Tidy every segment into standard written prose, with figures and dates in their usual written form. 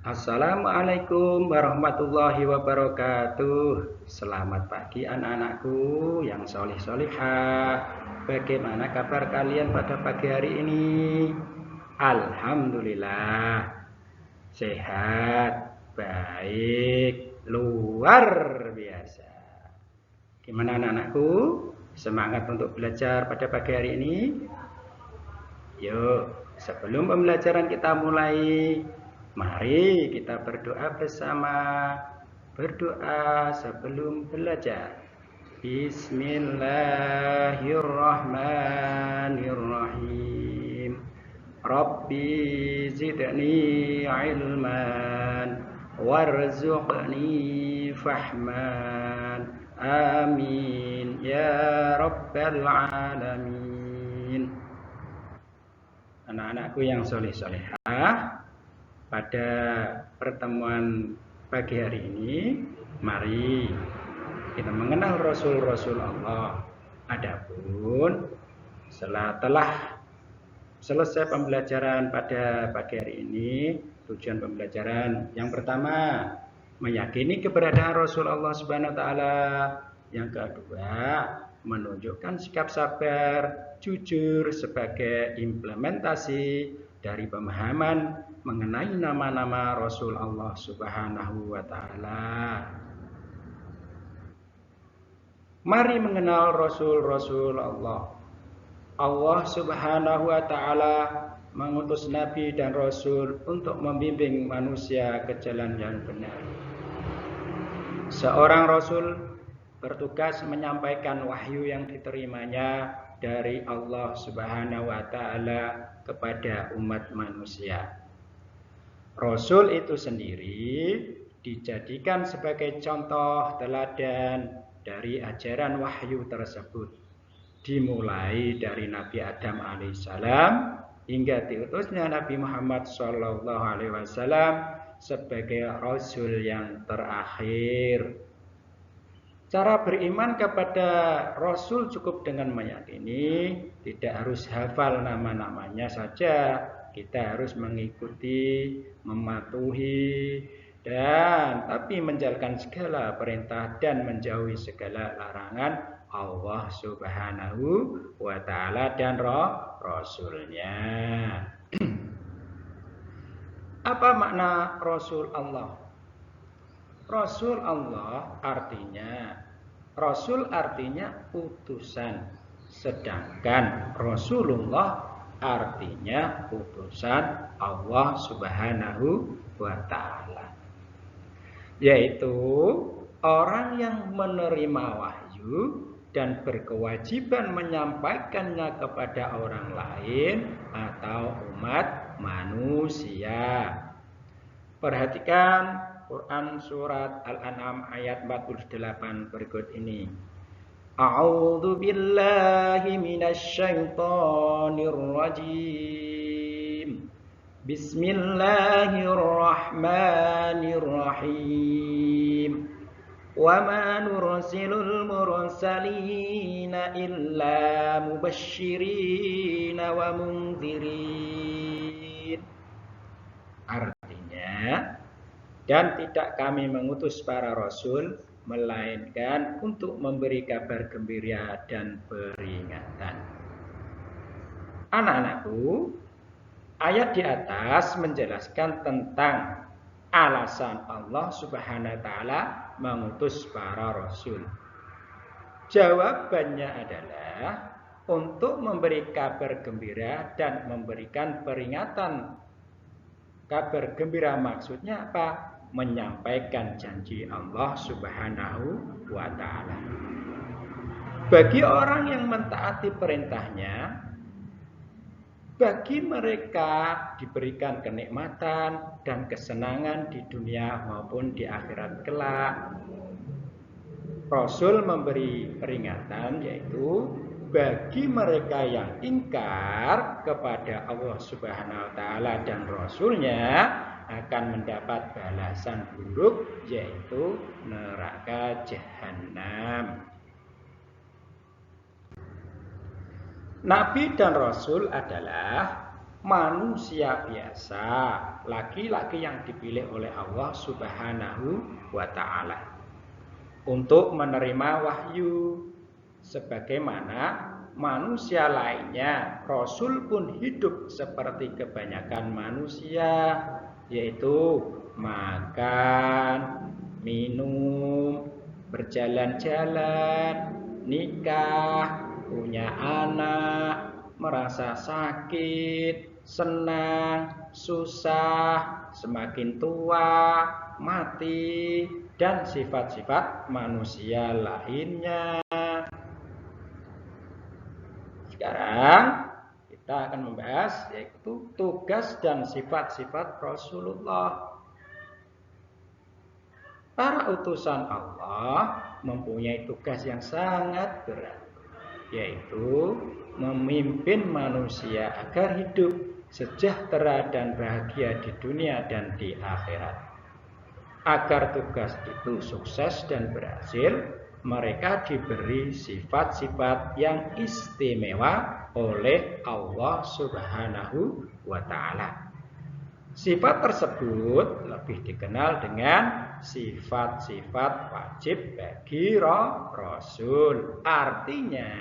Assalamualaikum warahmatullahi wabarakatuh. Selamat pagi anak-anakku yang solih-solihah. Bagaimana kabar kalian pada pagi hari ini? Alhamdulillah sehat, baik, luar biasa. Gimana anak-anakku? Semangat untuk belajar pada pagi hari ini? Yuk, sebelum pembelajaran kita mulai, mari kita berdoa bersama. Berdoa sebelum belajar. Bismillahirrahmanirrahim. Rabbi zidni ilman warzuqni fahman. Amin ya rabbal alamin. Anak-anakku yang soleh-solehah, pada pertemuan pagi hari ini, mari kita mengenal Rasul-Rasul Allah. Adapun setelah selesai pembelajaran pada pagi hari ini, tujuan pembelajaran yang pertama, meyakini keberadaan Rasul Allah Subhanahu wa taala. Yang kedua, menunjukkan sikap sabar, jujur sebagai implementasi dari pemahaman mengenai nama-nama Rasul Allah Subhanahu wa taala. Mari mengenal Rasul-Rasul Allah. Allah Subhanahu wa taala mengutus nabi dan rasul untuk membimbing manusia ke jalan yang benar. Seorang rasul bertugas menyampaikan wahyu yang diterimanya dari Allah Subhanahu wa taala kepada umat manusia. Rasul itu sendiri dijadikan sebagai contoh teladan dari ajaran wahyu tersebut, dimulai dari Nabi Adam alaihissalam hingga diutusnya Nabi Muhammad SAW sebagai Rasul yang terakhir. Cara beriman kepada Rasul cukup dengan meyakini, tidak harus hafal nama-namanya saja. Kita harus mengikuti, mematuhi, tapi menjalankan segala perintah dan menjauhi segala larangan Allah Subhanahu wa taala dan Rasulnya. Apa makna Rasul Allah? Rasul Allah Rasul artinya utusan, sedangkan Rasulullah artinya utusan Allah Subhanahu wa taala. Yaitu orang yang menerima wahyu dan berkewajiban menyampaikannya kepada orang lain atau umat manusia. Perhatikan Quran surat Al-An'am ayat 48 berikut ini. A'udzu billahi minasyaitonir rajim. Bismillahirrahmanirrahim. Wa ma nursilul mursalina illa mubasysyirin wa mundzirin. Artinya, dan tidak kami mengutus para rasul melainkan untuk memberi kabar gembira dan peringatan. Anak-anakku, ayat di atas menjelaskan tentang alasan Allah Subhanahu wa taala mengutus para rasul. Jawabannya adalah untuk memberi kabar gembira dan memberikan peringatan. Kabar gembira maksudnya apa? Menyampaikan janji Allah Subhanahu wa taala. Bagi orang yang mentaati perintahnya, bagi mereka diberikan kenikmatan dan kesenangan di dunia maupun di akhirat kelak. Rasul memberi peringatan, yaitu bagi mereka yang ingkar kepada Allah Subhanahu wa taala dan Rasulnya akan mendapat balasan buruk, yaitu neraka jahanam. Nabi dan Rasul adalah manusia biasa, laki-laki yang dipilih oleh Allah Subhanahu wa Ta'ala untuk menerima wahyu. Sebagaimana manusia lainnya, Rasul pun hidup seperti kebanyakan manusia, yaitu makan, minum, berjalan-jalan, nikah, punya anak, merasa sakit, senang, susah, semakin tua, mati, dan sifat-sifat manusia lainnya. Sekarang kita akan membahas yaitu tugas dan sifat-sifat Rasulullah. Para utusan Allah mempunyai tugas yang sangat berat, yaitu memimpin manusia agar hidup sejahtera dan bahagia di dunia dan di akhirat. Agar tugas itu sukses dan berhasil, mereka diberi sifat-sifat yang istimewa oleh Allah Subhanahu wa Ta'ala. Sifat tersebut lebih dikenal dengan sifat-sifat wajib bagi Rasul. Artinya,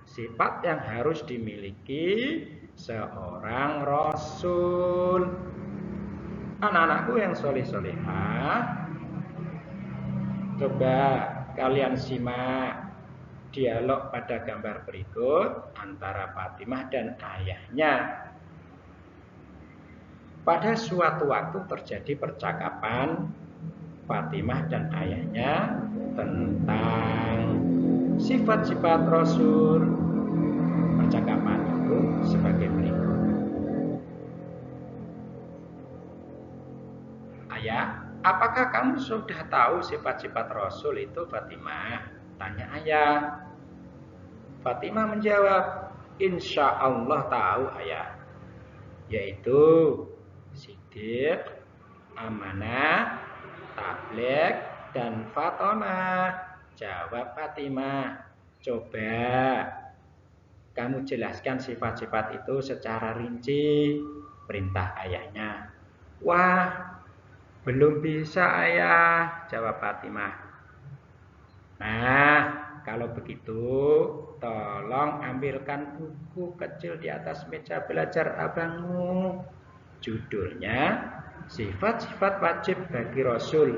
sifat yang harus dimiliki seorang Rasul. Anak-anakku yang soleh-solehah, coba kalian simak dialog pada gambar berikut antara Fatimah dan ayahnya. Pada suatu waktu terjadi percakapan Fatimah dan ayahnya tentang sifat-sifat Rasul. Percakapan itu sebagai berikut. Ayah, apakah kamu sudah tahu sifat-sifat Rasul itu, Fatimah? Tanya ayah. Fatimah menjawab, insya Allah tahu ayah. Yaitu Siddiq, amanah, tabligh, dan fatonah. Jawab Fatimah. Coba kamu jelaskan sifat-sifat itu secara rinci. Perintah ayahnya. Wah, belum bisa ayah, jawab Fatimah. Nah, kalau begitu tolong ambilkan buku kecil di atas meja belajar abangmu. Judulnya Sifat-sifat wajib bagi Rasul.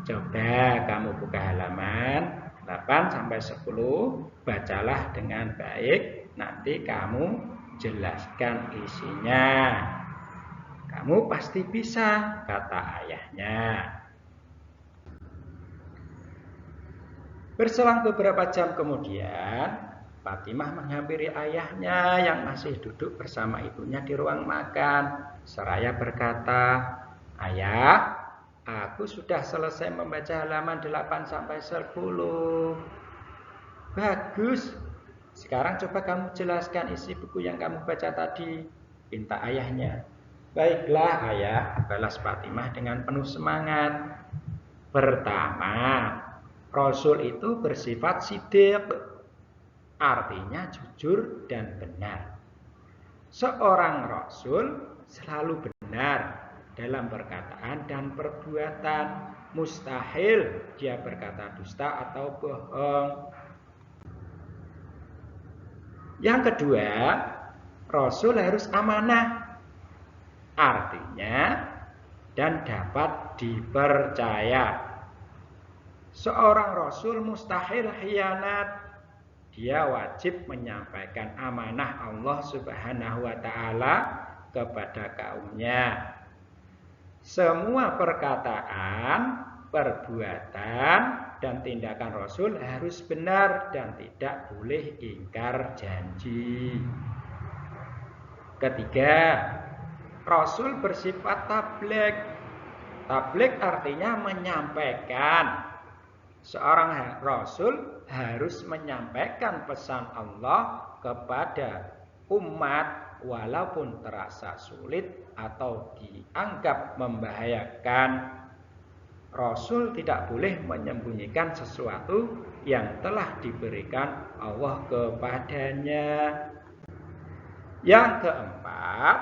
Coba kamu buka halaman 8-10, bacalah dengan baik, nanti kamu jelaskan isinya. Kamu pasti bisa, kata ayahnya. Berselang beberapa jam kemudian, Fatimah menghampiri ayahnya yang masih duduk bersama ibunya di ruang makan. Seraya berkata, ayah, aku sudah selesai membaca halaman 8-10. Bagus. Sekarang coba kamu jelaskan isi buku yang kamu baca tadi, pinta ayahnya. Baiklah ayah, balas Fatimah dengan penuh semangat. Pertama, Rasul itu bersifat siddiq, artinya jujur dan benar. Seorang Rasul selalu benar dalam perkataan dan perbuatan. Mustahil dia berkata dusta atau bohong. Yang kedua, Rasul harus amanah, artinya dan dapat dipercaya. Seorang Rasul mustahil khianat. Dia wajib menyampaikan amanah Allah Subhanahu wa Ta'ala kepada kaumnya. Semua perkataan, perbuatan, dan tindakan Rasul harus benar dan tidak boleh ingkar janji. Ketiga, Rasul bersifat tabligh. Tabligh artinya menyampaikan. Seorang Rasul harus menyampaikan pesan Allah kepada umat walaupun terasa sulit atau dianggap membahayakan. Rasul tidak boleh menyembunyikan sesuatu yang telah diberikan Allah kepadanya. Yang keempat,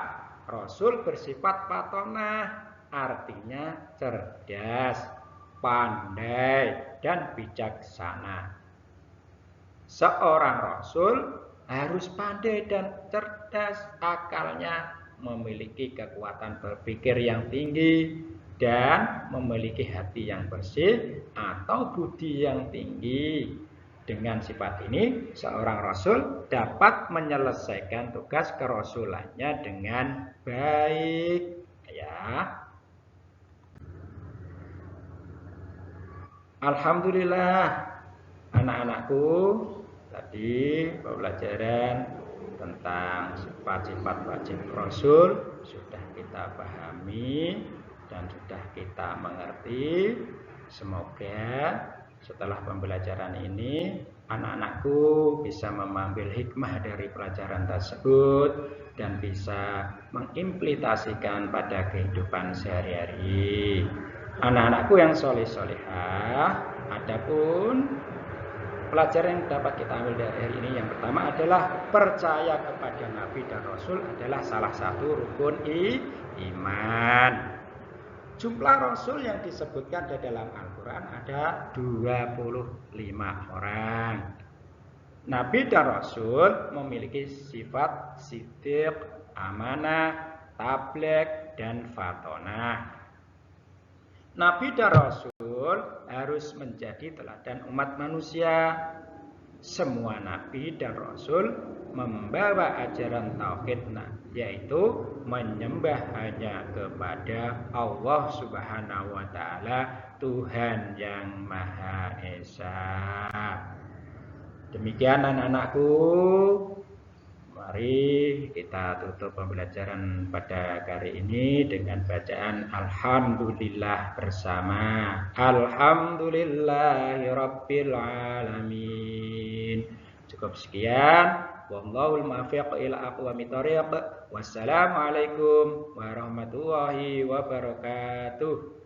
Rasul bersifat patonah, artinya cerdas, pandai, dan bijaksana. Seorang Rasul harus pandai dan cerdas, akalnya memiliki kekuatan berpikir yang tinggi, dan memiliki hati yang bersih atau budi yang tinggi. Dengan sifat ini, seorang rasul dapat menyelesaikan tugas kerasulannya dengan baik. Ya. Alhamdulillah, anak-anakku, tadi pembelajaran tentang sifat-sifat wajib rasul sudah kita pahami dan sudah kita mengerti. Semoga setelah pembelajaran ini anak-anakku bisa mengambil hikmah dari pelajaran tersebut dan bisa mengimplementasikan pada kehidupan sehari-hari. Anak-anakku yang soleh-solehah, adapun pelajaran yang dapat kita ambil dari hari ini yang pertama adalah percaya kepada Nabi dan Rasul adalah salah satu rukun iman. Jumlah Rasul yang disebutkan di dalam Al-Quran ada 25 orang. Nabi dan Rasul memiliki sifat siddiq, amanah, tabligh, dan fatonah. Nabi dan Rasul harus menjadi teladan umat manusia. Semua Nabi dan Rasul membawa ajaran tauhid, yaitu menyembah hanya kepada Allah Subhanahu wa Ta'ala, Tuhan yang Maha Esa. Demikian anak-anakku, mari kita tutup pembelajaran pada kali ini dengan bacaan Alhamdulillah bersama. Alhamdulillahirabbil alamin. Cukup sekian. Wallahul muwaffiq ila aqwamit thoriq. Wassalamualaikum warahmatullahi wabarakatuh.